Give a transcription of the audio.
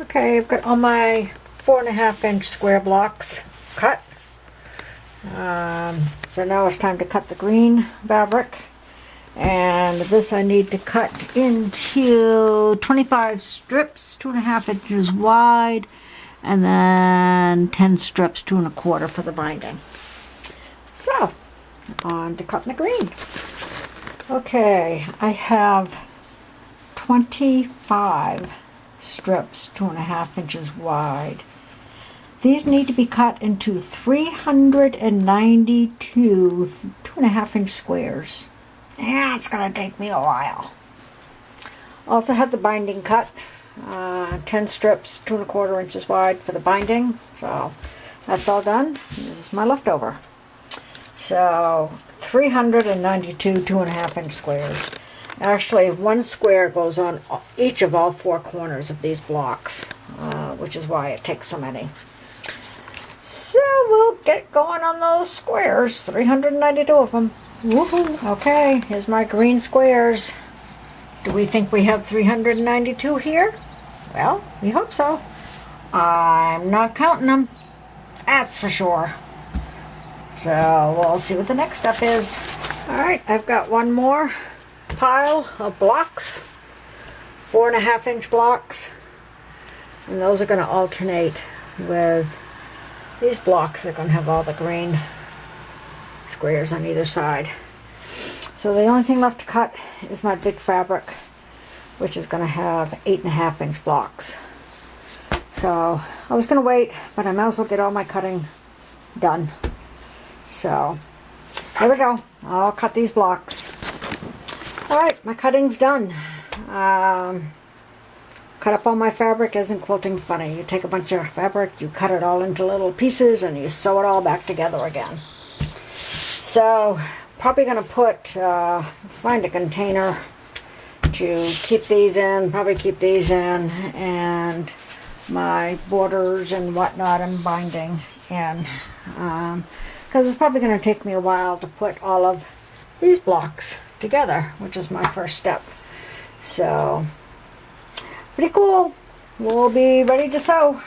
Okay, I've got all my 4.5-inch square blocks cut. So now it's time to cut the green fabric. And this I need to cut into 25 strips, 2.5 inches wide, and then 10 strips, 2 1/4 for the binding. So, on to cutting the green. Okay, I have 25 strips, 2.5 inches wide. These need to be cut into 392 2.5-inch squares. Yeah, it's gonna take me a while. Also had the binding cut, 10 strips, 2 1/4 inches wide for the binding. So that's all done. This is my leftover. So 392 2.5-inch squares. Actually, one square goes on each of all 4 corners of these blocks, which is why it takes so many. So we'll get going on those squares, 392 of them. Woohoo! Okay, here's my green squares. Do we think we have 392 here? Well, we hope so. I'm not counting them, that's for sure. So we'll see what the next step is. Alright, I've got one more pile of blocks, 4.5-inch blocks, and those are going to alternate with these blocks. They're going to have all the green squares on either side. So the only thing left to cut is my big fabric, which is going to have 8.5-inch blocks. So I was going to wait, but I might as well get all my cutting done. So here we go. I'll cut these blocks. Alright, my cutting's done. Cut up all my fabric. Isn't quilting funny? You take a bunch of fabric, you cut it all into little pieces, and you sew it all back together again. So, probably going to find a container to keep these in, probably keep these in, and my borders and whatnot and binding in. Because it's probably going to take me a while to put all of these blocks together, which is my first step. So, pretty cool. We'll be ready to sew.